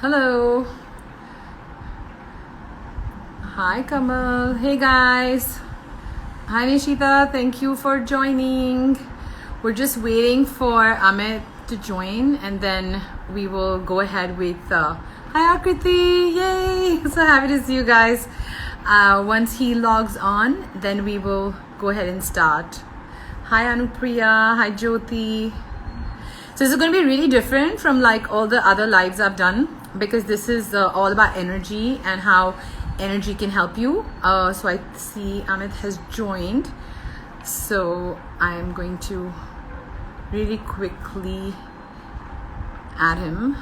Hello. Hi, Kamal. Hey, guys. Hi, Nishita. Thank you for joining. We're just waiting for Amit to join, and then we will go ahead with. Hi, Akriti. Yay! So happy to see you guys. Once he logs on, then we will go ahead and start. Hi, Anupriya. Hi, Jyoti. So this is going to be really different from like all the other lives I've done because this is all about energy and how energy can help you. So I see Amit has joined. So I'm going to really quickly add him.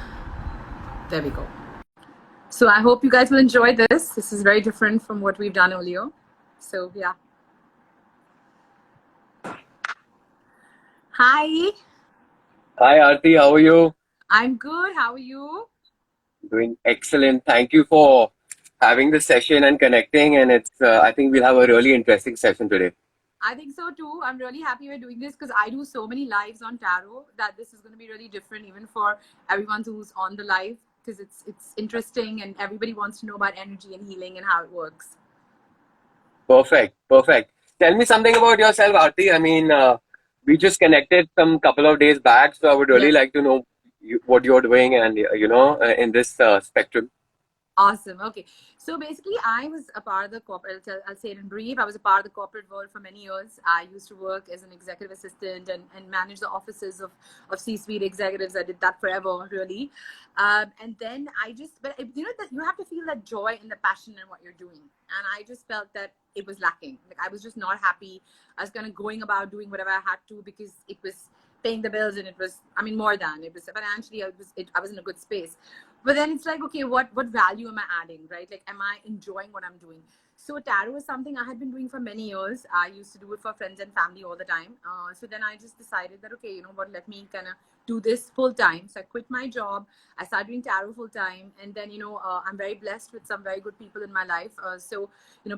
There we go. So I hope you guys will enjoy this. This is very different from what we've done earlier. So yeah. Hi. Hi Aarti, how are you? I'm good. How are you? Doing excellent. Thank you for having this session and connecting. And I think we'll have a really interesting session today. I think so too. I'm really happy we're doing this because I do so many lives on tarot that this is going to be really different even for everyone who's on the live because it's interesting and everybody wants to know about energy and healing and how it works. Perfect, perfect. Tell me something about yourself, Aarti. We just connected some couple of days back, so I would really Yes. like to know what you're doing and in this spectrum. Awesome. Okay. So basically, I was a part of the corporate, I'll say it in brief. I was a part of the corporate world for many years. I used to work as an executive assistant and manage the offices of C-suite executives. I did that forever, really. And then but you know, that you have to feel that joy and the passion in what you're doing. And I just felt that it was lacking. Like I was just not happy. I was kind of going about doing whatever I had to because it was paying the bills and it was, I mean, more than it was financially, I was in a good space. But then it's like, okay, what value am I adding, right? Like, am I enjoying what I'm doing? So tarot is something I had been doing for many years. I used to do it for friends and family all the time. So then I just decided that, okay, you know what, let me kind of do this full time. So I quit my job. I started doing tarot full time. And then, I'm very blessed with some very good people in my life.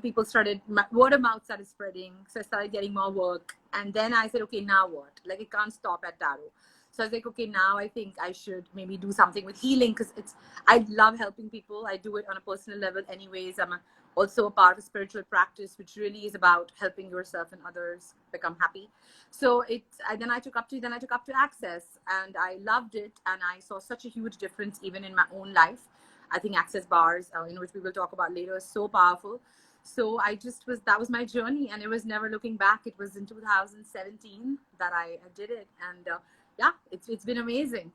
People started, word of mouth started spreading. So I started getting more work. And then I said, okay, now what? Like, it can't stop at tarot. So I was like, okay, now I think I should maybe do something with healing because I love helping people. I do it on a personal level anyways. Also a part of a spiritual practice, which really is about helping yourself and others become happy. So then I took up to Access and I loved it. And I saw such a huge difference even in my own life. I think Access bars, which we will talk about later, is so powerful. So that was my journey and it was never looking back. It was in 2017 that I did it. And yeah, it's been amazing.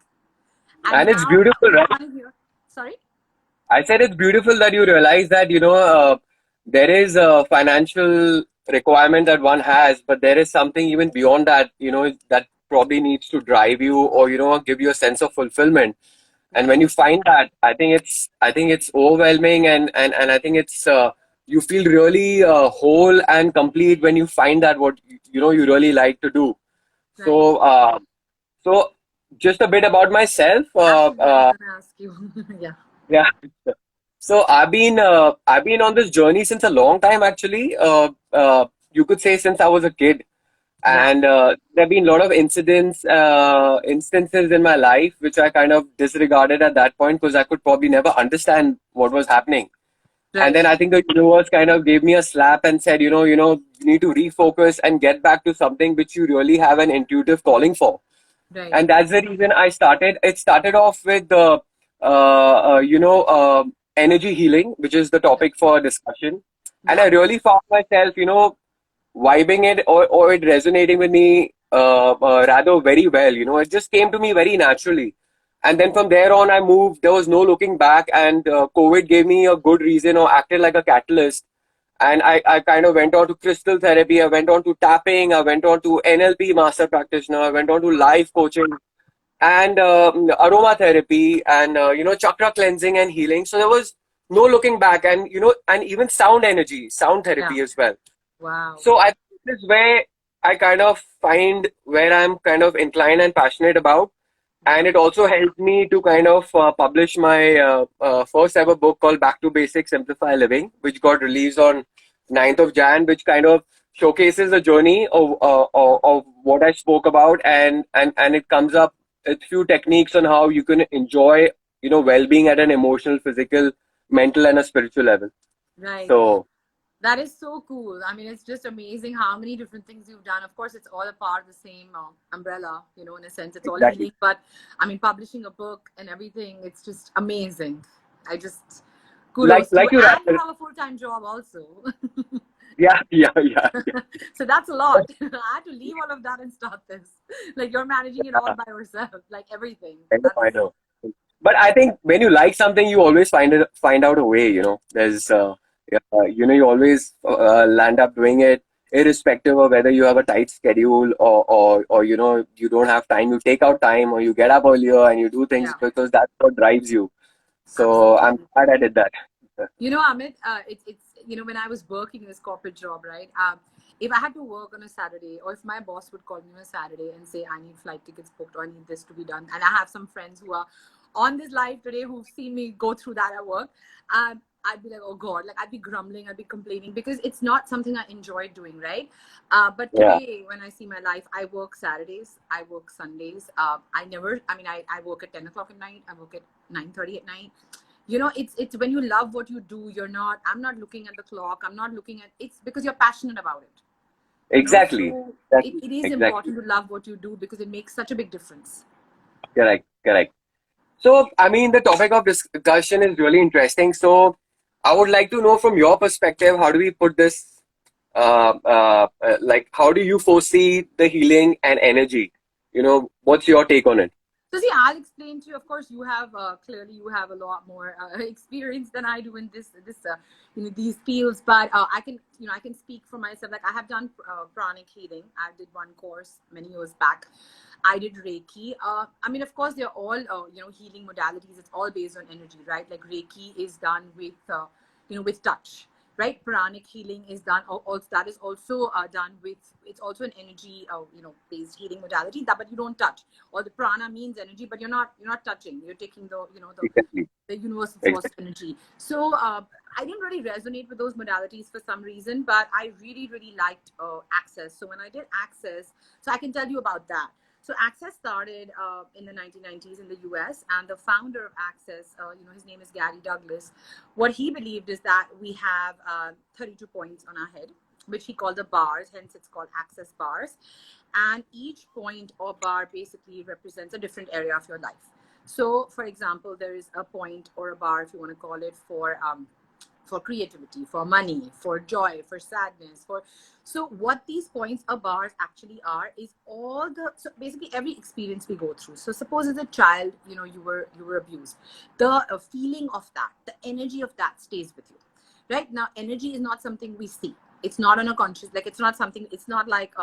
And And it's now beautiful, we right? want to hear. Sorry. I said it's beautiful that you realize that, there is a financial requirement that one has, but there is something even beyond that, that probably needs to drive you or, give you a sense of fulfillment. And when Right. you find that, I think it's overwhelming and I think you feel really whole and complete when you find that what, you really like to do. Right. So, just a bit about myself. Absolutely gonna ask you. Yeah. Yeah. So I've been on this journey since a long time actually. You could say since I was a kid, Yeah. and there have been a lot of instances in my life which I kind of disregarded at that point because I could probably never understand what was happening. And Right. then I think the universe kind of gave me a slap and said, you need to refocus and get back to something which you really have an intuitive calling for. Right. And that's the reason I started. It started off with energy healing, which is the Right. topic for discussion. And I Yeah. really found myself, vibing it or it resonating with me rather very well. It just came to me very naturally. And then from there on, I moved. There was no looking back, and COVID gave me a good reason or acted like a catalyst. And I kind of went on to crystal therapy. I went on to tapping. I went on to NLP master practitioner. I went on to Wow. life coaching and aromatherapy and chakra cleansing and healing. So there was no looking back, and and even sound Yeah. therapy as well. Wow. So I think this is where I kind of find where I'm kind of inclined and passionate about. Yeah. And it also helped me to kind of publish my first ever book called Back to Basics, Simplify Living, which got released on 9th of Jan, which kind of showcases the journey of what I spoke about, and it comes up with few techniques on how you can enjoy well-being at an emotional, physical, mental, and a spiritual level. Right. So That is so cool. I mean, it's just amazing how many different things you've done. Of course, it's all a part of the same umbrella, in a sense, it's all exactly. healing. But I mean, publishing a book and everything, it's just amazing. I just, Like kudos to you. like you, And you have a full-time job also. yeah, yeah, yeah, yeah. So that's a lot. I had to leave all of that and start this. Like you're managing it all by yourself, like everything. I So know, I that's, know. But I think when you like something, you always find out a way. There's you always land up doing it, irrespective of whether you have a tight schedule or you don't have time. You take out time or you get up earlier and you do things yeah, because that's what drives you. So I'm absolutely. glad I did that. Amit, it's when I was working in this corporate job, right? If I had to work on a Saturday, or if my boss would call me on a Saturday and say I need flight tickets booked or I need this to be done, and I have some friends who are on this live today who've seen me go through that at work, I'd be like, oh God, like I'd be grumbling, I'd be complaining because it's not something I enjoy doing, right? But Yeah, today, when I see my life, I work Saturdays, I work Sundays. I work at 10 o'clock at night, I work at 9:30 at night. It's when you love what you do, I'm not looking at the clock, I'm not looking at, it's because you're passionate about it. exactly, So it, exactly, it is exactly. important to love what you do because it makes such a big difference. Correct, correct. So, I mean, the topic of discussion is really interesting. So, I would like to know from your perspective, how do we put this, like, how do you foresee the healing and energy? What's your take on it? So see, I'll explain to you. Of course, you have clearly you have a lot more experience than I do in these fields. But I can speak for myself. Like I have done pranic healing. I did one course many years back. I did Reiki. I mean, of course, they're all healing modalities. It's all based on energy, right? Like Reiki is done with touch, right? Pranic healing is done, also that is also done with, it's also an energy based healing modality, but you don't touch. Or the prana means energy, but you're not touching, you're taking Exactly, the universal force exactly. energy. So I didn't really resonate with those modalities for some reason, but I really really liked access. So when I did access, so I can tell you about that. So Access started in the 1990s in the US, and the founder of Access, his name is Gary Douglas. What he believed is that we have 32 points on our head, which he called the bars, hence it's called Access bars. And each point or bar basically represents a different area of your life. So, for example, there is a point or a bar, if you want to call it, for creativity, for money, for joy, for sadness, for, so what these points or bars actually are is so basically every experience we go through. So suppose as a child, you were abused. The feeling of that, the energy of that stays with you. Right now, energy is not something we see. It's not on a conscious, like it's not something, it's not like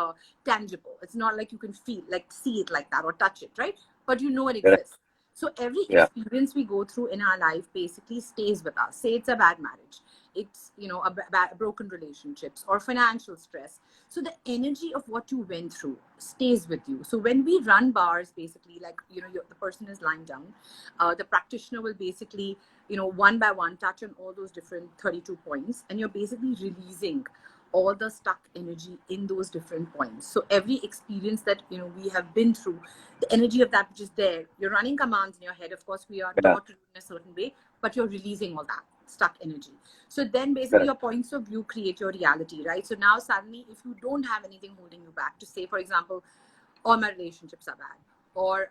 tangible. It's not like you can feel, like see it like that or touch it, right? But you know it Correct. exists. So every Yeah, experience we go through in our life basically stays with us. Say it's a bad marriage, it's broken relationships or financial stress. So the energy of what you went through stays with you. So when we run bars, basically, like the person is lying down, the practitioner will basically one by one touch on all those different 32 points, and you're basically releasing all the stuck energy in those different points. So every experience that we have been through, the energy of that which is there, you're running commands in your head. Of course, we are yeah, taught to do in a certain way, but you're releasing all that stuck energy. So then basically correct. your points of view create your reality, right? So now suddenly, if you don't have anything holding you back, to say for example, all my relationships are bad, or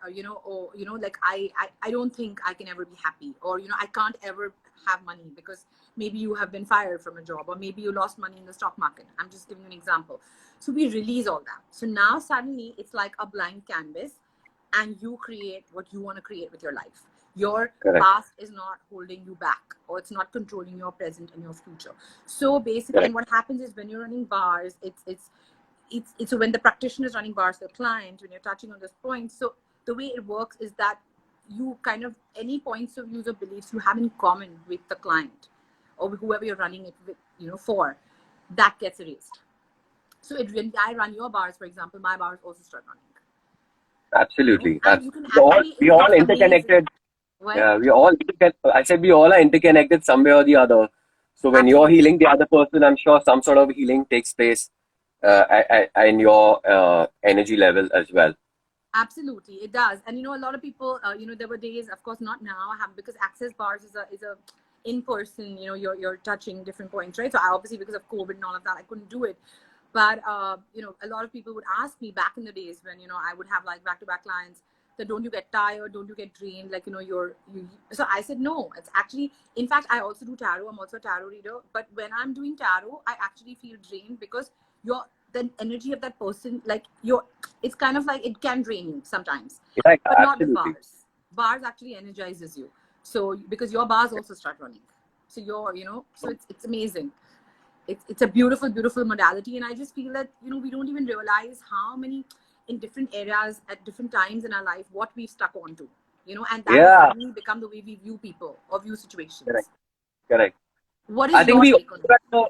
like I don't think I can ever be happy, or I can't ever have money because maybe you have been fired from a job, or maybe you lost money in the stock market. I'm just giving you an example. So we release all that. So now suddenly it's like a blank canvas, and you create what you want to create with your life. Your Correct. past is not holding you back, or it's not controlling your present and your future. So basically, and Correct. what happens is when you're running bars, it's so when the practitioner is running bars, the client, when you're touching on those points, so the way it works is that you kind of, any points of views or beliefs you have in common with the client or whoever you're running it with, for, that gets erased. So when I run your bars, for example, my bars also start running, Absolutely. and you can We all actually, we it's all amazing. interconnected. Well, Yeah, we all I said we all are interconnected some way or the other. So when you're absolutely. healing the other person, I'm sure some sort of healing takes place in your energy level as well. Absolutely, it does. And a lot of people, there were days, of course, not now, have, because access bars is a in person. You're touching different points, right? So I obviously, because of COVID and all of that, I couldn't do it. But a lot of people would ask me back in the days when I would have like back to back clients, that don't you get tired, don't you get drained, like you. So I said no. It's actually, in fact, I also do tarot. I'm also a tarot reader. But when I'm doing tarot, I actually feel drained because you're the energy of that person, like it's kind of like it can drain you sometimes, Right, but not the absolutely. bars actually energizes you. So because your bars also start running, so so it's amazing. It's a beautiful, beautiful modality. And I just feel that we don't even realize how many, in different areas at different times in our life, what we've stuck onto, and that has Yeah, suddenly become the way we view people or view correct, situations. correct. What I is think your we all take on live it? at a,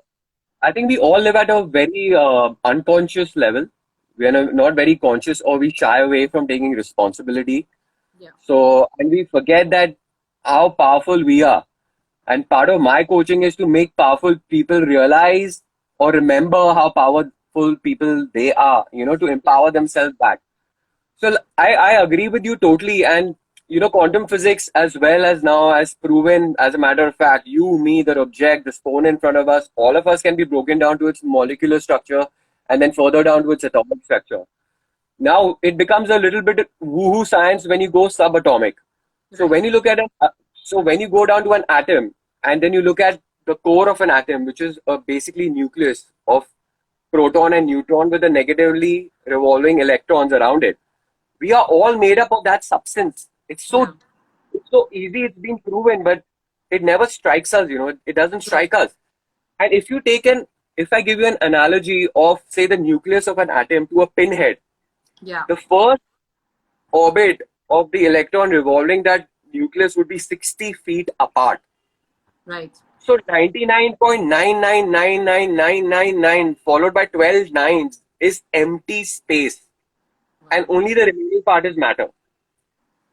I think we all live at a very unconscious level. We are not very conscious, or we shy away from taking responsibility. Yeah. So, and we forget that how powerful we are. And part of my coaching is to make powerful people realize or remember how powerful people they are, to Yeah. empower themselves back. So I agree with you totally. And, quantum physics, as well as now, has proven, as a matter of fact, you, me, the object, the phone in front of us, all of us can be broken down to its molecular structure and then further down to its atomic structure. Now it becomes a little bit woohoo science when you go subatomic. So Right. when you look at so when you go down to an atom, and then you look at the core of an atom, which is a basically nucleus of proton and neutron with the negatively revolving electrons around it. We are all made up of that substance. Yeah. It's so easy. It's been proven, but it never strikes us. It doesn't Right. strike us. And if I give you an analogy of, say, the nucleus of an atom to a pinhead, Yeah. the first orbit of the electron revolving that nucleus would be 60 feet apart. Right. So 99.999999 followed by 12 nines is empty space, and Wow. only the remaining part is matter.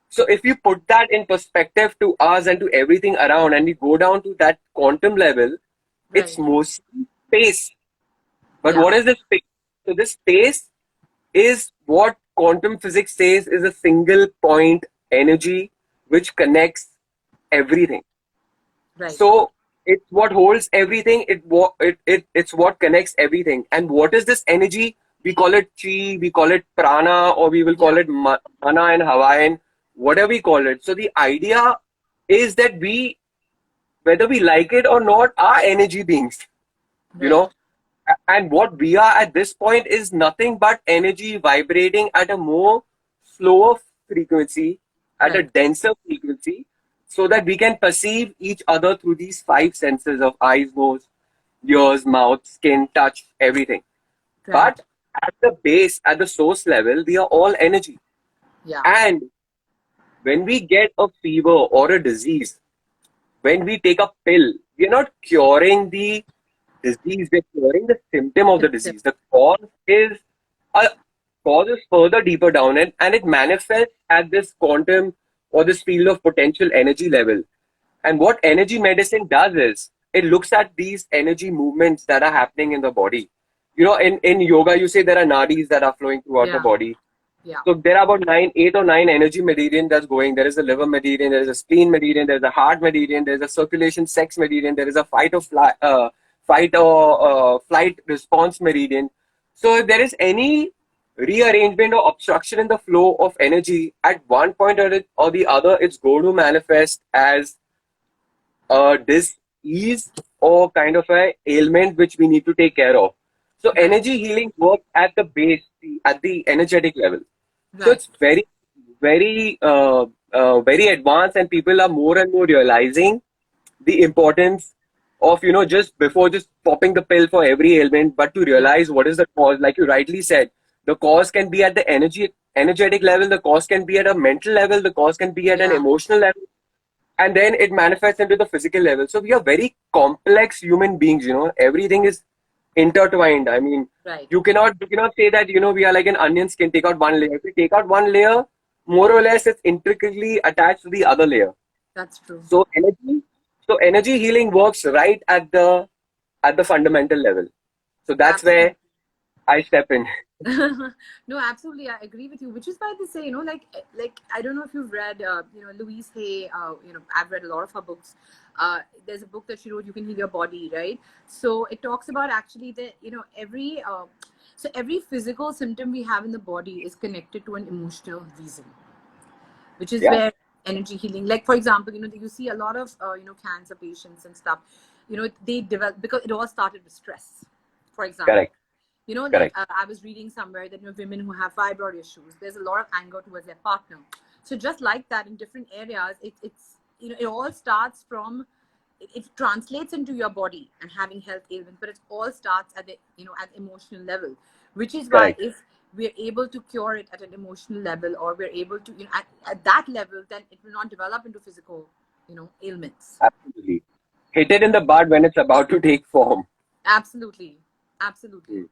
So if you put that in perspective to us and to everything around, and we go down to that quantum level, it's Right. mostly space. But Yeah. what is this space? So this space is what quantum physics says is a single point energy which connects everything. Right. So it's what holds everything. It's what connects everything. And what is this energy? We call it chi, we call it prana, or we will call Yeah. it mana in Hawaiian, whatever we call it. So the idea is that we, whether we like it or not, are energy beings. You Right. know, and what we are at this point is nothing but energy vibrating at a more slower frequency, at a Right. denser frequency, so that we can perceive each other through these five senses of eyes, nose, ears, mouth, skin, touch, everything. Right. But at the base, at the source level, we are all energy. Yeah. And when we get a fever or a disease, when we take a pill, we are not curing the disease, we're curing the symptom of the Symptom. disease. The is a cause is further deeper down, and it manifests at this quantum or this field of potential energy level. And what energy medicine does is it looks at these energy movements that are happening in the body. In yoga, you say there are nadis that are flowing throughout the Yeah. body. Yeah. So there are about 8 or 9 energy meridian that's going. There is a liver meridian, there is a spleen meridian, there is a heart meridian, there is a circulation sex meridian, there is a fight or flight response meridian. So if there is any rearrangement or obstruction in the flow of energy at one point or the other, it's going to manifest as a disease or kind of a ailment which we need to take care of. So Right. energy healing works at the base, at the energetic level. So Right. it's very advanced, and people are more and more realizing the importance of just before just popping the pill for every ailment, but to Yeah. realize what is the cause. Like you rightly said, the cause can be at the energetic level, the cause can be at a mental level, the cause can be at an Yeah. emotional level, and then it manifests into the physical level. So we are very complex human beings. Everything is intertwined. I mean, Right. you cannot say that we are like an onion skin. Take out one layer. If we take out one layer, more or less, it's intricately attached to the other layer. That's true. So energy healing works right at the fundamental level. So that's Absolutely. where I step in. No, absolutely, I agree with you. Which is why they say, like I don't know if you've read, Louise Hay. I've read a lot of her books. There's a book that she wrote, "You Can Heal Your Body," right? So it talks about actually that every physical symptom we have in the body is connected to an emotional reason, which is Yeah, where energy healing, like for example, you see a lot of cancer patients and stuff, they develop because it all started with stress, for example. correct, Like correct, I was reading somewhere that women who have fibroid issues, there's a lot of anger towards their partner. So just like that, in different areas, it's it all starts from, it translates into your body and having health ailments, but it all starts at the at emotional level, which is why correct. if we're able to cure it at an emotional level, or we're able to at that level, then it will not develop into physical ailments. Absolutely. Hit it in the bud when it's about to take form. Absolutely, absolutely. Hmm.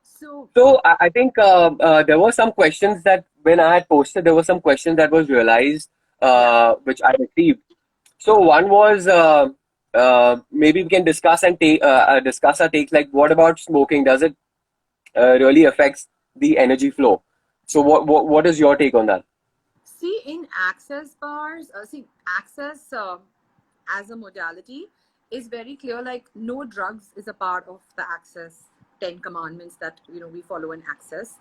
So So I think there were some questions that when I had posted, there were some questions that was realized, yeah. which I received. So one was maybe we can discuss and discuss our takes. Like, what about smoking? Does it really affects the energy flow? So what is your take on that? See, in access bars, access as a modality is very clear. Like, no drugs is a part of the access 10 commandments that we follow in access.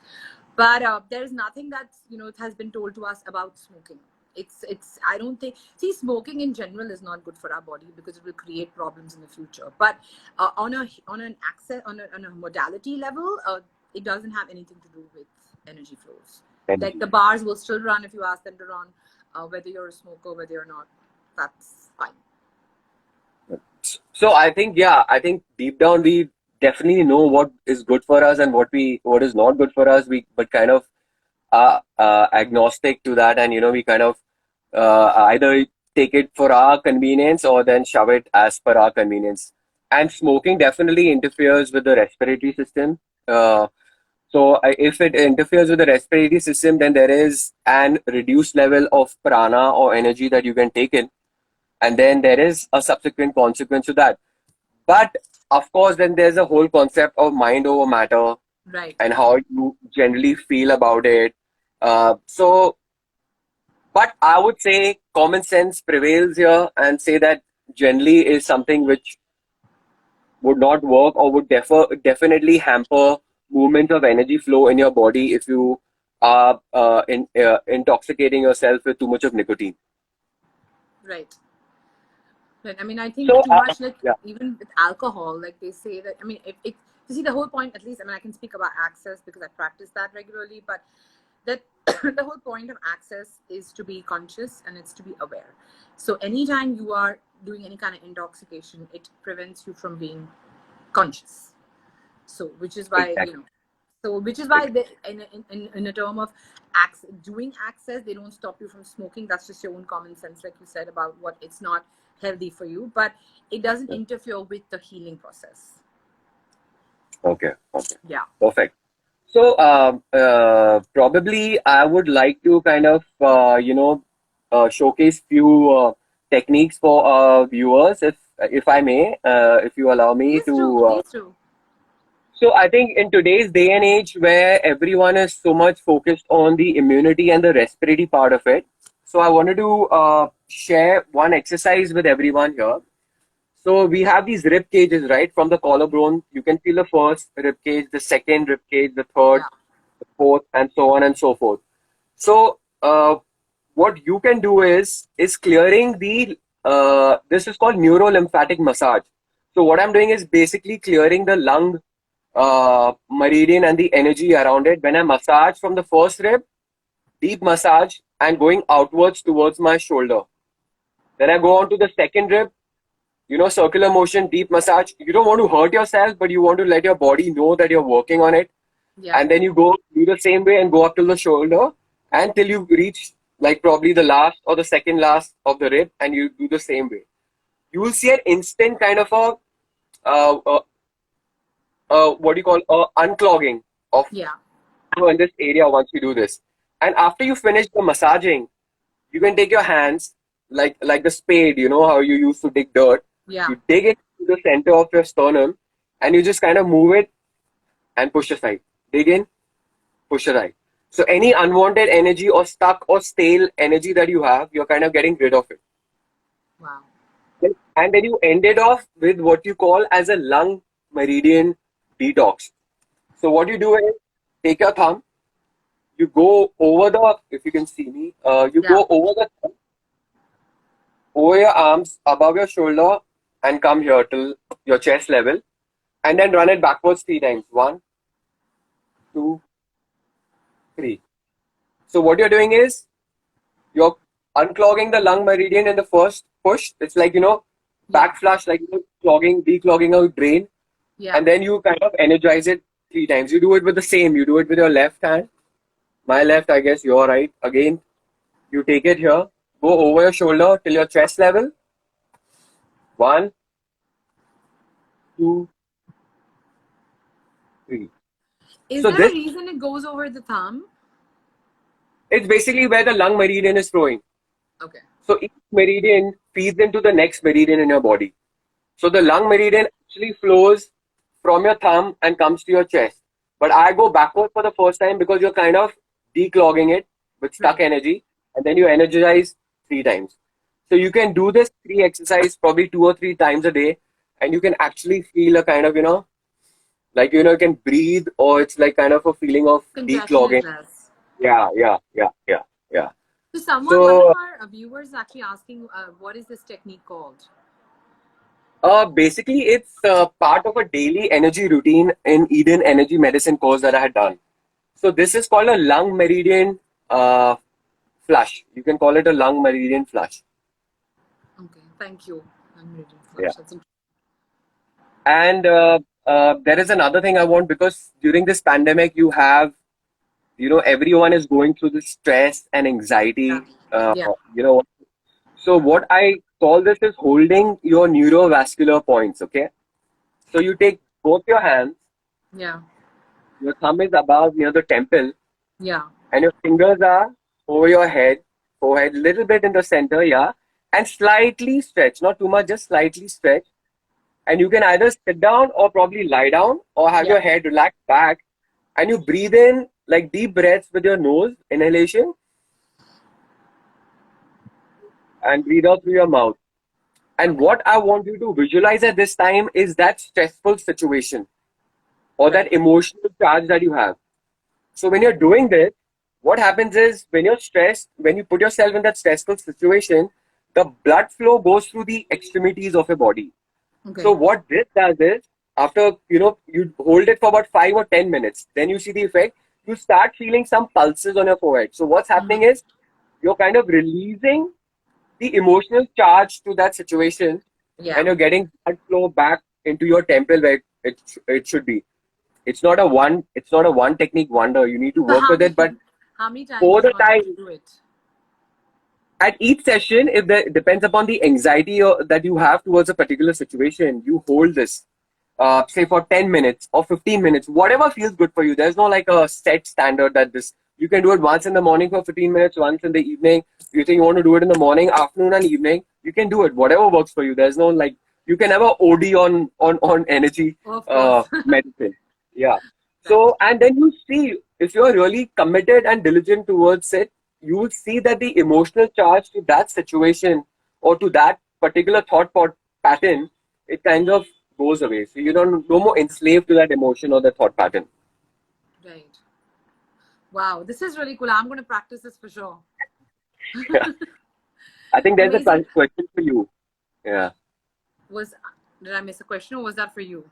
But there is nothing that has been told to us about smoking. It's I don't think, see, smoking in general is not good for our body because it will create problems in the future. But on a modality level, it doesn't have anything to do with energy flows. Like, Energy. the bars will still run if you ask them to run, whether you're a smoker, whether you're not. That's fine. So I think, yeah, I think deep down we definitely know what is good for us and what is not good for us. We but kind of are agnostic to that, and we kind of either take it for our convenience or then shove it as per our convenience. And smoking definitely interferes with the respiratory system. If it interferes with the respiratory system, then there is an reduced level of prana or energy that you can take in, and then there is a subsequent consequence to that. But of course, then there's a whole concept of mind over matter Right. and how you generally feel about it. So, but I would say common sense prevails here and say that generally is something which would not work or would definitely hamper movement of energy flow in your body if you are intoxicating yourself with too much of nicotine. Right. Right. I mean, I think So, too much, like, yeah, even with alcohol, like they say that, I mean, if you see the whole point, at least, I mean, I can speak about access because I practice that regularly, but that the whole point of access is to be conscious and it's to be aware. So anytime you are doing any kind of intoxication, it prevents you from being conscious. So, which is why, exactly. which is why they, in a term of doing access, they don't stop you from smoking. That's just your own common sense, like you said, about what it's not healthy for you, but it doesn't interfere with the healing process. Okay. Okay. Yeah. Perfect. So, probably I would like to kind of, showcase few techniques for viewers, if I may, if you allow me Please do. to. Please do. So, I think in today's day and age, where everyone is so much focused on the immunity and the respiratory part of it, so I wanted to share one exercise with everyone here. So we have these rib cages, right? From the collarbone, you can feel the first rib cage, the second rib cage, the third, Yeah. the fourth, and so on and so forth. So what you can do is clearing the this is called neurolymphatic massage. So what I'm doing is basically clearing the lung meridian and the energy around it. When I massage from the first rib, deep massage, and going outwards towards my shoulder. Then I go on to the second rib, circular motion, deep massage. You don't want to hurt yourself, but you want to let your body know that you're working on it. Yeah. And then you go do the same way and go up to the shoulder until you reach like probably the last or the second last of the rib, and you do the same way. You will see an instant kind of a what do you call unclogging of Yeah. in this area once you do this. And after you finish the massaging, you can take your hands like the spade, how you used to dig dirt. Yeah. You dig it to the center of your sternum and you just kind of move it and push aside. Dig in, push a right. So any unwanted energy or stuck or stale energy that you have, you're kind of getting rid of it. Wow. And then you end it off with what you call as a lung meridian detox. So what you do is take your thumb, you go over the, if you can see me, you Yeah. go over the thumb, over your arms, above your shoulder, and come here till your chest level, and then run it backwards 3 times. One, two, three. So what you're doing is you're unclogging the lung meridian in the first push. It's like, Yeah. backflush, like clogging, declogging a drain, Yeah. and then you kind of energize it 3 times. You do it with the same. You do it with your left hand. My left, I guess your right. Again, you take it here, go over your shoulder till your chest level. One, two, three. Is So there a this, reason it goes over the thumb? it's basically where the lung meridian is flowing. Okay. So each meridian feeds into the next meridian in your body. So the lung meridian actually flows from your thumb and comes to your chest. But I go backward for the first time because you're kind of declogging it with stuck Right. energy, and then you energize 3 times. So you can do this three exercise probably 2 or 3 times a day, and you can actually feel a kind of, like, you can breathe, or it's like kind of a feeling of Congestion is declogging. less. Yeah, yeah, yeah, yeah, yeah. So someone, one of So our viewers is actually asking, what is this technique called? basically, it's part of a daily energy routine in Eden Energy Medicine course that I had done. So this is called a lung meridian uh, flush. You can call it a lung meridian flush. Okay. Thank you. I'm reading Yeah. flush. That's interesting. And there is another thing I want, because during this pandemic, everyone is going through this stress and Yeah. anxiety. Yeah. You know, so what I call this is holding your neurovascular points. Okay. So you take both your hands, Yeah. your thumb is above near the temple, Yeah. and your fingers are over your head, forehead, little bit in the center, yeah, and slightly stretch, not too much, just slightly stretch. And you can either sit down or probably lie down or have Yeah. your head relaxed back, and you breathe in like deep breaths with your nose, inhalation, and breathe out through your mouth. And Okay. what I want you to visualize at this time is that stressful situation or Right. that emotional charge that you have. So when you're doing this, what happens is when you're stressed, when you put yourself in that stressful situation, the blood flow goes through the extremities of your body. So Okay. what this does is, after you hold it for about 5 or 10 minutes, then you see the effect. You start feeling some pulses on your forehead. So what's happening Mm-hmm. is you're kind of releasing the emotional charge to that situation, Yeah. and you're getting blood flow back into your temple where it should be. It's not a one technique wonder. You need to So work with it, but how many times over do the I have to time, do it? at each session, if the depends upon the anxiety that you have towards a particular situation, you hold this, say for 10 minutes or 15 minutes, whatever feels good for you. There's no like a set standard that this you can do it once in the morning for 15 minutes, once in the evening. You think you want to do it in the morning, afternoon, and evening, you can do it. Whatever works for you. There's no like you can never OD on energy Of course. medicine. Yeah. Right. So, and then you see if you're really committed and diligent towards it, you will see that the emotional charge to that situation or to that particular pattern, it kind of goes away. So you don't no more enslaved to that emotion or the thought pattern. Right. Wow. This is really cool. I'm going to practice this for sure. Yeah. I think there's a Amazing. question for you. Yeah. Was Did I miss a question, or was that for you?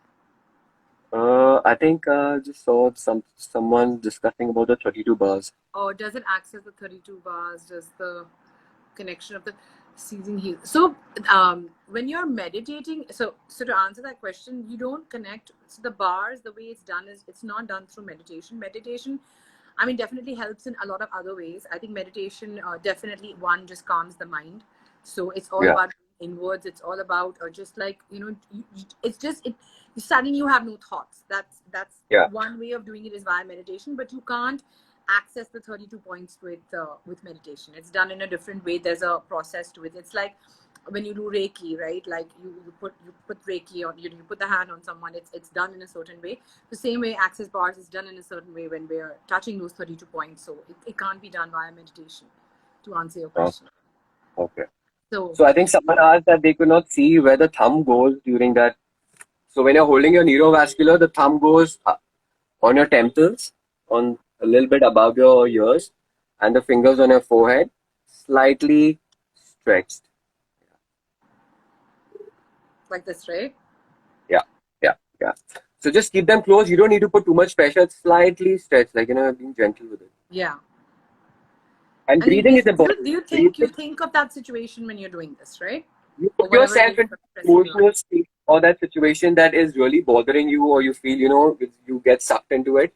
I think just saw someone discussing about the 32 bars. Or does it access the 32 bars? Does the connection of the seizing heal? So, when you're meditating, so to answer that question, you don't connect. So the bars, the way it's done is it's not done through meditation. Meditation, I mean, definitely helps in a lot of other ways. I think meditation definitely one just calms the mind. So it's all Yeah. about inwards. It's all about just like it's just it. Suddenly you have no thoughts. That's Yeah. one way of doing it is via meditation, but you can't access the 32 points with meditation. It's done in a different way. There's a process to it. It's like when you do Reiki, right? Like you put Reiki on, you put the hand on someone. It's done in a certain way. The same way access bars is done in a certain way when we're touching those 32 points. So it can't be done via meditation. To answer your Oh, question. okay. So So I think someone asked that they could not see where the thumb goes during that. So when you're holding your neurovascular, the thumb goes on your temples, on a little bit above your ears, and the fingers on your forehead, slightly stretched. like this, right? Yeah, yeah, yeah. So just keep them closed. You don't need to put too much pressure. It's slightly stretched, like being gentle with it. Yeah. And And you breathing is basically important. do you think Breathing, you think of that situation when you're doing this, right? you Or put whatever it yourself is into that's stressing you out. emotional state or that situation that is really bothering you, or you feel you get sucked into it.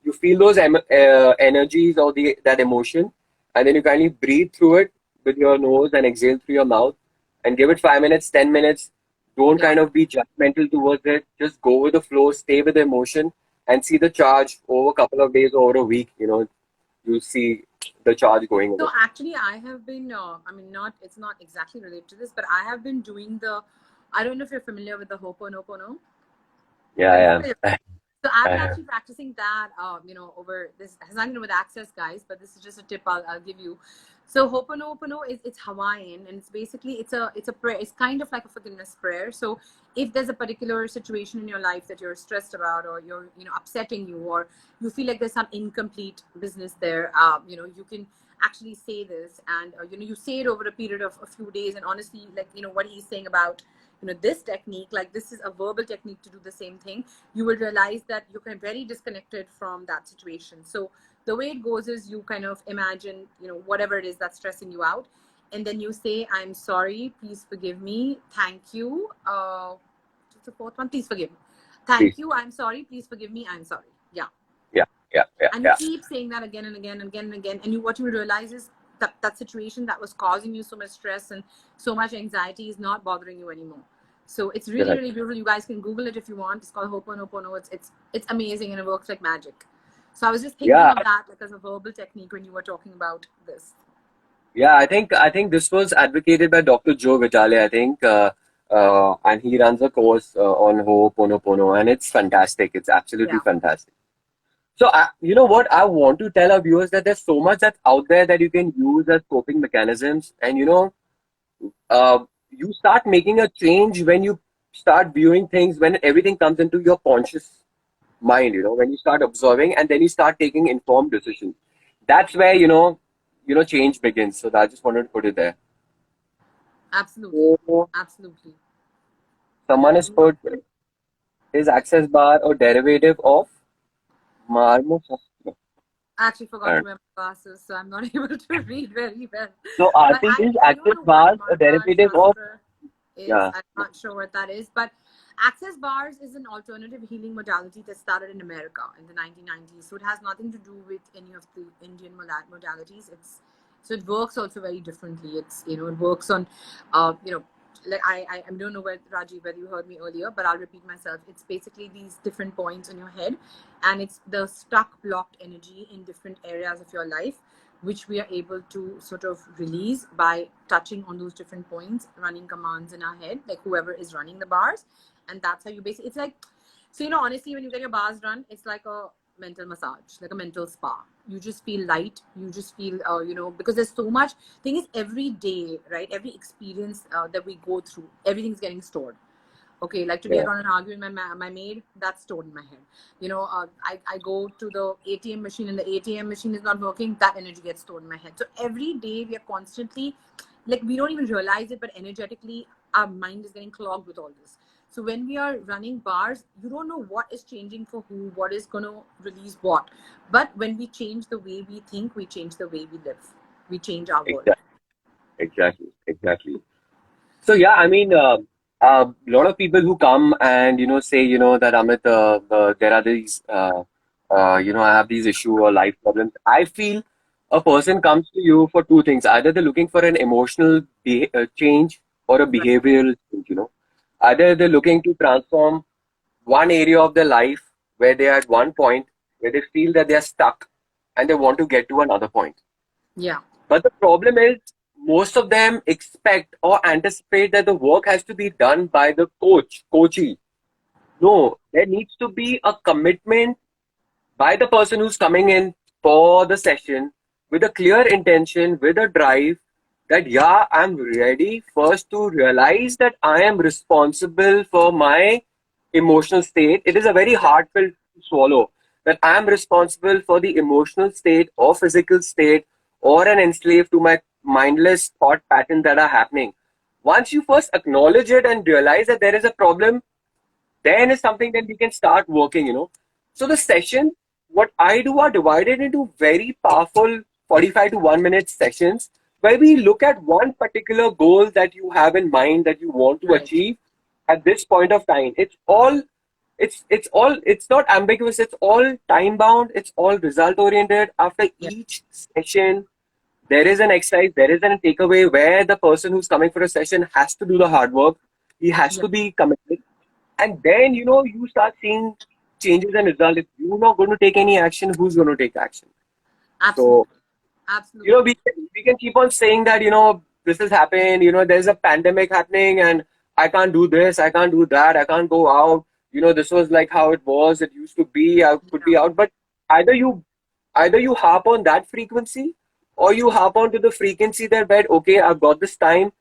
You feel those energies or the that emotion, and then you kindly breathe through it with your nose and exhale through your mouth, and give it 5 minutes, 10 minutes. Don't Yeah. kind of be judgmental towards it. Just go with the flow, stay with the emotion, and see the charge over a couple of days or over a week. You see the charge going So away. actually, I have been. I mean, it's not exactly related to this, but I have been doing the. I don't know if you're familiar with the Ho'oponopono. Yeah, Are I you am. familiar? So I've been I am. actually practicing that, over this has nothing to do with access, guys, but this is just a tip I'll give you. So Ho'oponopono is it's Hawaiian, and it's a prayer. It's kind of like a forgiveness prayer. So if there's a particular situation in your life that you're stressed about, or you're upsetting you, or you feel like there's some incomplete business there, you can actually say this, and you say it over a period of a few days. And honestly, like what he's saying about this technique, like this is a verbal technique to do the same thing. You will realize that you're kind of very disconnected from that situation. So the way it goes is you kind of imagine whatever it is that's stressing you out, and then you say, I'm sorry, please forgive me, thank you, what's the fourth one, please forgive me, Please. thank you, I'm sorry, please forgive me, I'm sorry. Yeah. Yeah, yeah, yeah, And you yeah. keep saying that again and again and again and again, and what you realize is that situation that was causing you so much stress and so much anxiety is not bothering you anymore. So it's really, Correct. really beautiful. You guys can Google it if you want. It's called Ho'oponopono. It's amazing, and it works like magic. So I was just thinking Yeah, of that, like, as a verbal technique when you were talking about this. yeah. I think this was advocated by Dr. Joe Vitale. I think, and he runs a course on Ho'oponopono, and it's fantastic. It's absolutely Yeah, fantastic. So, you know what? I want to tell our viewers that there's so much that's out there that you can use as coping mechanisms, and you start making a change when you start viewing things, when everything comes into your conscious mind, when you start observing and then you start taking informed decisions. That's where, change begins. So I just wanted to put it there. absolutely, So absolutely. someone has put, is access bar a derivative of marmoset? I actually forgot to wear my glasses, so I'm not able to read very well. So But Aarti, I is I don't access know what bars a Marga derivative of, Shastra is. yeah, I'm not sure what that is. But access bars is an alternative healing modality that started in America in the 1990s. So it has nothing to do with any of the Indian modalities. It works also very differently. It works on, like I don't know whether you heard me earlier, but I'll repeat myself. It's basically these different points in your head, and it's the stuck, blocked energy in different areas of your life, which we are able to sort of release by touching on those different points, running commands in our head, like whoever is running the bars. And that's how you basically, it's like, so honestly, when you get your bars run, it's like a mental massage, like a mental spa. You just feel light. You just feel, because there's so much. Thing is, every day, right? Every experience that we go through, everything's getting stored. Okay, like today I yeah, got an argument with my maid. That's stored in my head. I go to the ATM machine and the ATM machine is not working. That energy gets stored in my head. So every day we are constantly, like, we don't even realize it, but energetically our mind is getting clogged with all this. So when we are running bars, you don't know what is changing for who, what is going to release what. But when we change the way we think, we change the way we live. We change our world. exactly, exactly, exactly. So yeah, I mean, a lot of people who come and say that Amit, there are these I have these issue or life problems. I feel a person comes to you for two things: either they're looking for an emotional change or a Right. behavioral change. Either they're looking to transform one area of their life where they are at one point where they feel that they are stuck and they want to get to another point. Yeah. But the problem is most of them expect or anticipate that the work has to be done by the coachee. No, there needs to be a commitment by the person who's coming in for the session with a clear intention, with a drive that, yeah, I'm ready first to realize that I am responsible for my emotional state. It is a very Yeah. hard pill to swallow that I am responsible for the emotional state or physical state or an enslaved to my mindless thought patterns that are happening. Once you first acknowledge it and realize that there is a problem, then is something that we can start working. So the session, what I do are divided into very powerful 45 to 1 minute sessions where we look at one particular goal that you have in mind that you want to Right. achieve at this point of time. It's not ambiguous, it's all time bound, it's all result oriented. After Yeah. each session, there is an exercise, there is a takeaway where the person who's coming for a session has to do the hard work. He has Yeah. to be committed, and then you start seeing changes and results. If you're not going to take any action, who's going to take action? So Absolutely. Absolutely. we can keep on saying that this has happened. There's a pandemic happening, and I can't do this, I can't do that, I can't go out. This was like how it was, it used to be, I could Yeah. be out. But either you harp on that frequency, or you harp on to the frequency that, okay, I've got this time.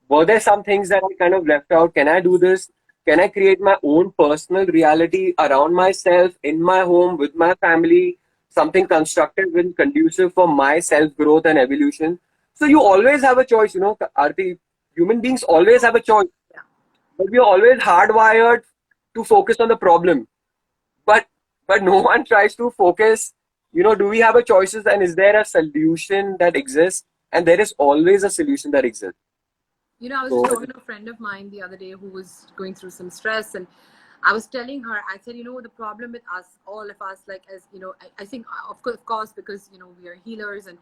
Were there some things that I kind of left out? Can I do this? Can I create my own personal reality around myself, in my home, with my family? Something constructive and conducive for my self growth and evolution. So you always have a choice, Aarti. Human beings always have a choice, Yeah. but we are always hardwired to focus on the problem. But no one tries to focus. Do we have a choices, and is there a solution that exists? And there is always a solution that exists. I was just So talking to a friend of mine the other day who was going through some stress, and I was telling her, I said, the problem with us, all of us, like, as I think, of course, because we are healers, and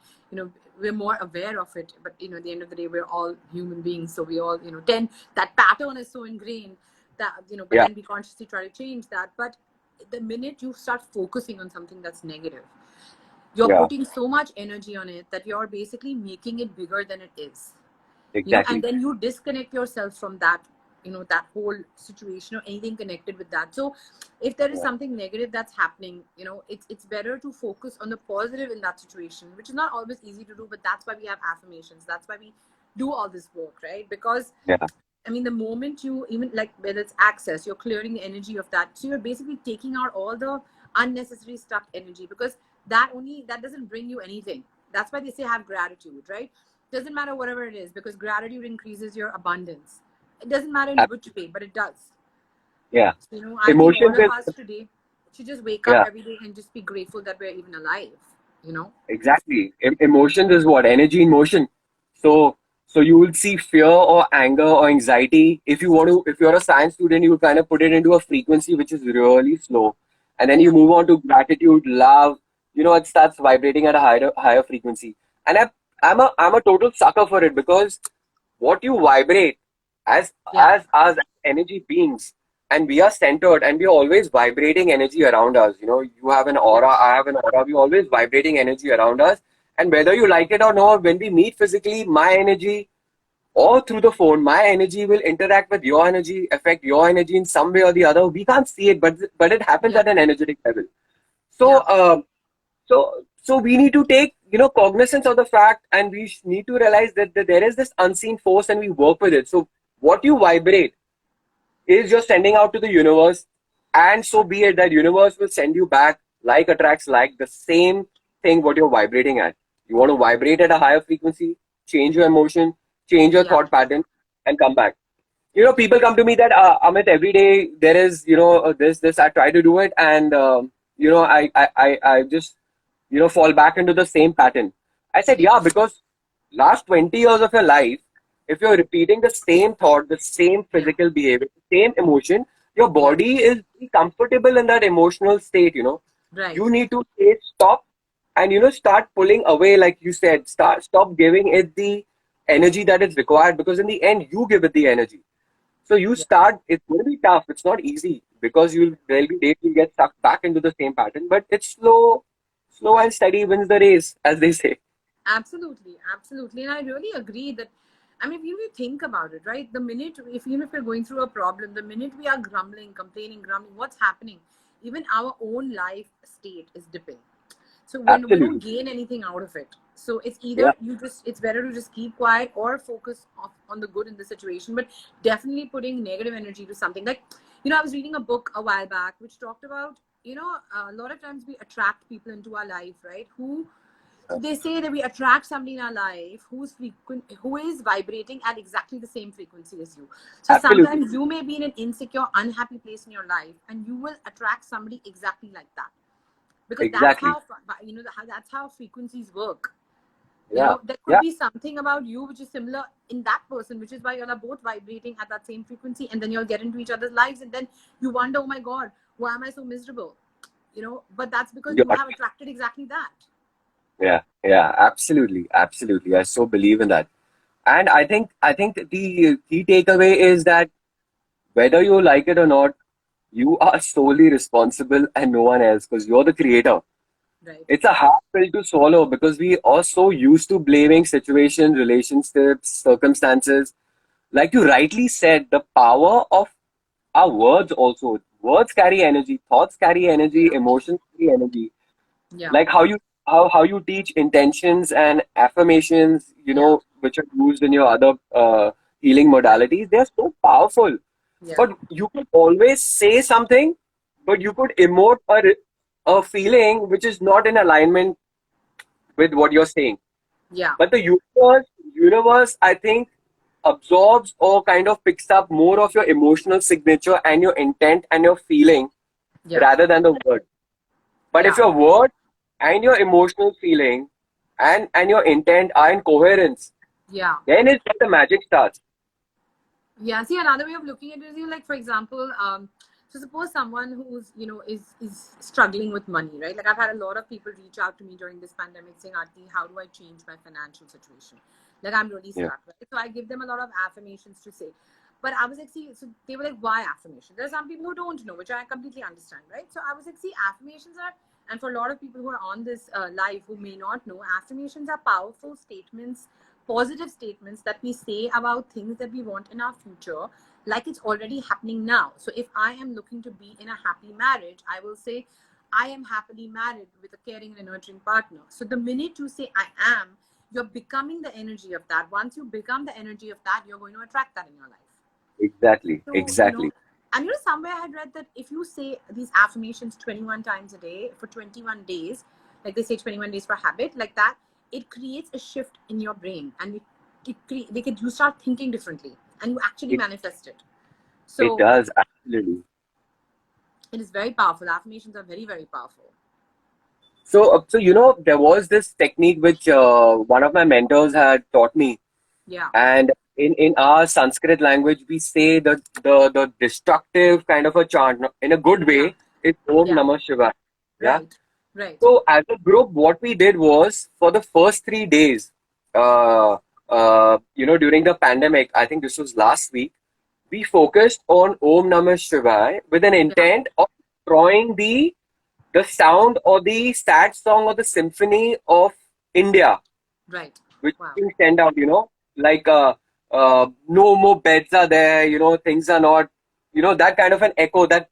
we're more aware of it. But at the end of the day, we're all human beings, so we all tend, that pattern is so ingrained that but yeah, then we consciously try to change that. But the minute you start focusing on something that's negative, you're yeah, putting so much energy on it that you're basically making it bigger than it is. And exactly. then you disconnect yourself from that, that whole situation or anything connected with that. So if there is Yeah, something negative that's happening, it's better to focus on the positive in that situation, which is not always easy to do, but that's why we have affirmations, that's why we do all this work, right? Because yeah, I mean, the moment you, even like whether it's access, you're clearing the energy of that. So you're basically taking out all the unnecessary stuck energy, because that doesn't bring you anything. That's why they say have gratitude, right? Doesn't matter whatever it is, because gratitude increases your abundance. It doesn't matter in which way, but it does. yeah. So, I think Emotions all of us is, today should just wake up yeah, every day and just be grateful that we're even alive, you know? exactly. Emotions is what? Energy in motion. So, you will see fear or anger or anxiety. If you're a science student, you kind of put it into a frequency which is really slow. And then you Yeah. move on to gratitude, love. It starts vibrating at a higher frequency. And I'm a total sucker for it, because what you vibrate as Yeah. energy beings, and we are centered, and we are always vibrating energy around us. You have an Yeah. aura, I have an aura, we're always vibrating energy around us. And whether you like it or not, when we meet physically, my energy, or through the phone, my energy will interact with your energy, affect your energy in some way or the other. We can't see it, but it happens Yeah. at an energetic level. Yeah. So um, so, so we need to take, cognizance of the fact, and we need to realize that there is this unseen force, and we work with it. So what you vibrate is you're sending out to the universe, and so be it, that universe will send you back, like attracts like, the same thing what you're vibrating at. You want to vibrate at a higher frequency, change your emotion, change your Yeah. thought pattern, and come back. People come to me that, Amit, every day there is, this. I try to do it, and I just fall back into the same pattern. I said, Yeah. yeah, because last 20 years of your life, if you're repeating the same thought, the same Yeah. physical behavior, the same emotion, your Yeah. body is comfortable in that emotional state. Right. You need to say stop, and start pulling away, like you said. Stop giving it the energy that is required, because in the end you give it the energy. So you Yeah. start, it's going to be tough. It's not easy, because there'll be days you get stuck back into the same pattern, but it's slow and steady wins the race, as they say. Absolutely, absolutely. And I really agree that, I mean, if you think about it, right? The minute, if even if we're going through a problem, the minute we are grumbling, complaining, grumbling, what's happening? Even our own life state is dipping. So we don't Absolutely. gain anything out of it. So it's Yeah, either it's better to just keep quiet or focus on the good in the situation. But definitely putting negative energy to something like, I was reading a book a while back which talked about, a lot of times we attract people into our life, right? Who they say that we attract somebody in our life who is vibrating at exactly the same frequency as you. So absolutely. sometimes you may be in an insecure, unhappy place in your life, and you will attract somebody exactly like that, because that's Exactly. how that's how frequencies work. Yeah. There could Yeah. be something about you which is similar in that person, which is why you're both vibrating at that same frequency, and then you'll get into each other's lives, and then you wonder, oh my god, why am I so miserable? But that's because You're you right. have attracted exactly that. Yeah. Yeah. Absolutely. Absolutely. I so believe in that. And I think the key takeaway is that whether you like it or not, you are solely responsible and no one else because you're the creator. Right. It's a hard pill to swallow because we are so used to blaming situations, relationships, circumstances. Like you rightly said, the power of our words also. Words carry energy, thoughts carry energy, Yeah. emotions carry energy. Yeah. Like how you teach intentions and affirmations, Yeah. which are used in your other healing Right. modalities. They're so powerful. Yeah. But you could always say something, but you could emote a feeling which is not in alignment with what you're saying. Yeah. But the universe, I think, absorbs or kind of picks up more of your emotional signature and your intent and your feeling Yeah. rather than the word. But if Yeah. your word and your emotional feeling and your intent are in coherence, Yeah. then it's where the magic starts. Yeah. See, another way of looking at it is, like, for example, so suppose someone who's, is struggling with money, right? Like, I've had a lot of people reach out to me during this pandemic saying, Aarti, how do I change my financial situation? Like, I'm really Yeah, stuck, right? So I give them a lot of affirmations to say. But I was like, see, so they were like, why affirmation? There are some people who don't know, which I completely understand, right? So I was like, see, affirmations are, and for a lot of people who are on this live who may not know, affirmations are powerful statements, positive statements that we say about things that we want in our future, like it's already happening now. So if I am looking to be in a happy marriage, I will say, I am happily married with a caring and a nurturing partner. So the minute you say I am, you're becoming the energy of that. Once you become the energy of that, you're going to attract that in your life. exactly, So, exactly. and somewhere I had read that if you say these affirmations 21 times a day for 21 days, like they say 21 days for habit, like that, it creates a shift in your brain, and you start thinking differently and you actually It manifest it. it So does absolutely. it is very powerful. Affirmations are very, very powerful. So there was this technique which one of my mentors had taught me, Yeah. and in our Sanskrit language, we say the destructive kind of a chant in a good Yeah. way is Om Yeah. Namah Shivaya. Yeah. Right. Right. So as a group, what we did was for the first 3 days, uh, during the pandemic, I think this was last week, we focused on Om Namah Shivaya with an Yeah. intent of drawing the sound or the sad song or the symphony of India, Right. which is Wow. being sent out, like no more beds are there, things are not, that kind of an echo, that,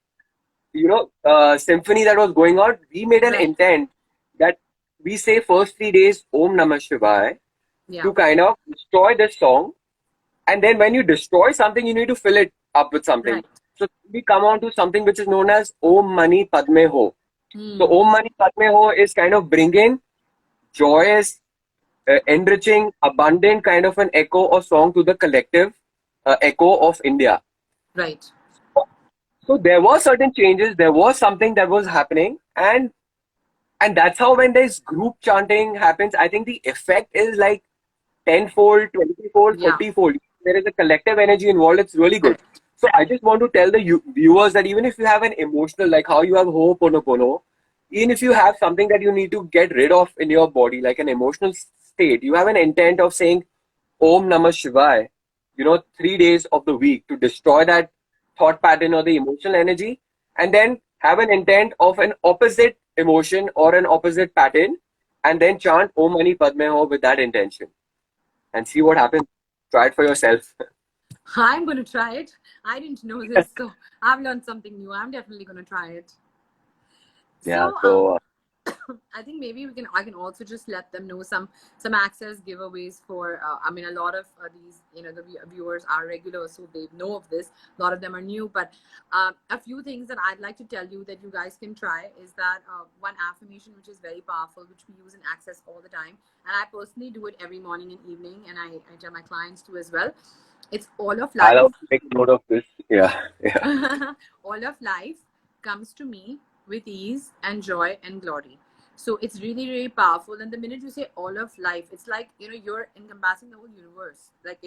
symphony that was going on. We made an Right. intent that we say first 3 days Om Namah Shivaya Yeah. to kind of destroy this song. And then when you destroy something, you need to fill it up with something. Right. So we come on to something which is known as Om Mani Padme Ho. So Hmm. Om Mani Padme Ho is kind of bringing joyous, enriching, abundant kind of an echo or song to the collective echo of India. Right. So there were certain changes. There was something that was happening, and that's how when there's group chanting happens, I think the effect is like tenfold, 20-fold, Yeah. 30-fold. There is a collective energy involved. It's really good. Correct. So I just want to tell the viewers that even if you have an emotional, like how you have Ho'oponopono, even if you have something that you need to get rid of in your body, like an emotional state, you have an intent of saying Om Namah Shivaya, 3 days of the week to destroy that thought pattern or the emotional energy, and then have an intent of an opposite emotion or an opposite pattern and then chant Om Mani Padme Hum with that intention and see what happens. Try it for yourself. I'm going to try it. I didn't know this, so I've learned something new. I'm definitely going to try it. Yeah. So, So I think maybe I can also just let them know some access giveaways for. I mean, a lot of these, the viewers are regular, so they know of this. A lot of them are new, but a few things that I'd like to tell you that you guys can try is that one affirmation which is very powerful, which we use in access all the time, and I personally do it every morning and evening, and I tell my clients to as well. It's all of I'll life. also take note of this. Yeah. Yeah. All of life comes to me with ease and joy and glory. So it's really, really powerful. And the minute you say all of life, it's like, you're encompassing the whole universe. Like,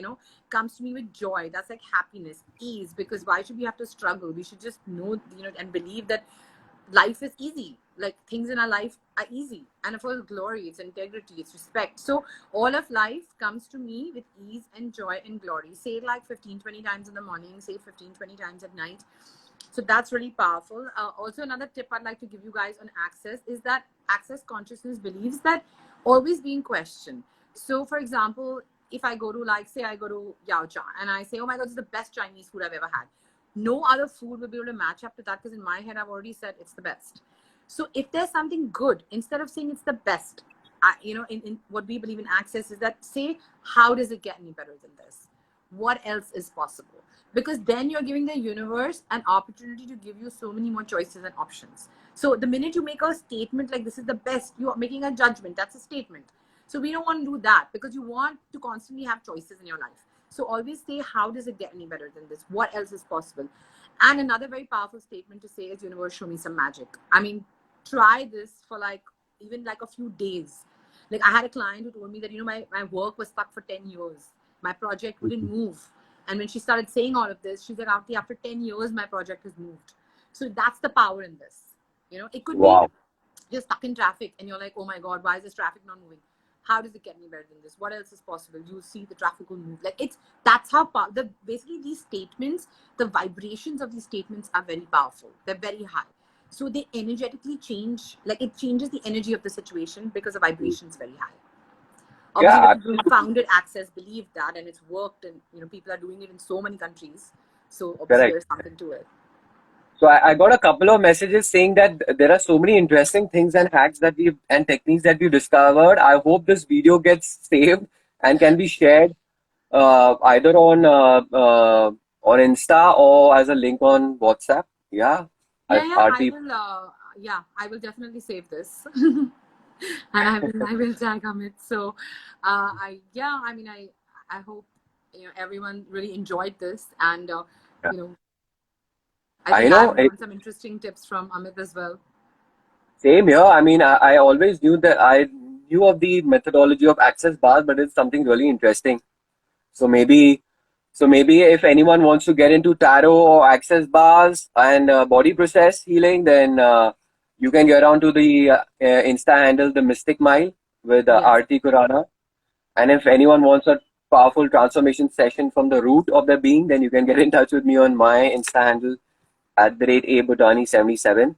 comes to me with joy. That's like happiness, ease. Because why should we have to struggle? We should just know, and believe that life is easy. Like things in our life are easy. And of course, glory, it's integrity, it's respect. So all of life comes to me with ease and joy and glory. Say it like 15, 20 times in the morning, say 15, 20 times at night. So that's really powerful. Also, another tip I'd like to give you guys on access is that access consciousness believes that always being questioned. So, for example, if I go to, like, say I go to Yao Cha and I say, oh my God, this is the best Chinese food I've ever had. No other food will be able to match up to that because in my head, I've already said it's the best. So if there's something good, instead of saying it's the best, in what we believe in access is that say, how does it get any better than this? What else is possible? Because then you're giving the universe an opportunity to give you so many more choices and options. So the minute you make a statement like this is the best, you are making a judgment. That's a statement. So we don't want to do that because you want to constantly have choices in your life. So always say, how does it get any better than this? What else is possible? And another very powerful statement to say is, universe, show me some magic. I mean, try this for like even like a few days. Like I had a client who told me that, my work was stuck for 10 years. My project wouldn't move. And when she started saying all of this, she said, after 10 years, my project has moved. So that's the power in this. It could be Wow. you're stuck in traffic and you're like, oh my God, why is this traffic not moving? How does it get any better than this? What else is possible? You see the traffic will move. Like that's how basically these statements, the vibrations of these statements are very powerful. They're very high. So they energetically change, like it changes the energy of the situation because the vibration is very high. Obviously, the Yeah. people who founded Access believe that, and it's worked, and people are doing it in so many countries. So obviously, Correct. there's something to it. So I got a couple of messages saying that there are so many interesting things and hacks that we and techniques that we discovered. I hope this video gets saved and can be shared either on Insta or as a link on WhatsApp. Yeah, Yeah, yeah, our I people. will. Yeah, I will definitely save this, and I will tag Amit. So, I mean, I hope everyone really enjoyed this, and you know, I I think know. I've learned some interesting tips from Amit as well. Same here. I mean, I always knew that I knew of the methodology of access bars, but it's something really interesting. So maybe if anyone wants to get into tarot or access bars and body process healing, then you can get onto the Insta handle the Mystic Mile with Yes. Aarti Kurana. And if anyone wants a powerful transformation session from the root of their being, then you can get in touch with me on my Insta handle at the rate abudani77.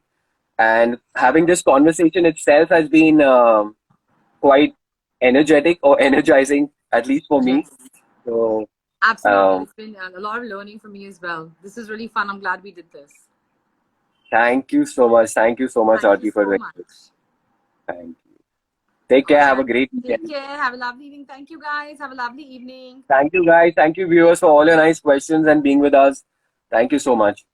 And having this conversation itself has been quite energetic or energizing, at least for me. Yes. So Absolutely. um, It's been a lot of learning for me as well. This is really fun. I'm glad we did this. thank you so much. Thank you so much, Thank you Aarti, for so doing much. this. Thank you. Take All care. Have a right. great Take weekend. care. Have a lovely evening. Thank you, guys. Have a lovely evening. Thank you, guys. Thank you, viewers, for all your nice questions and being with us. Thank you so much.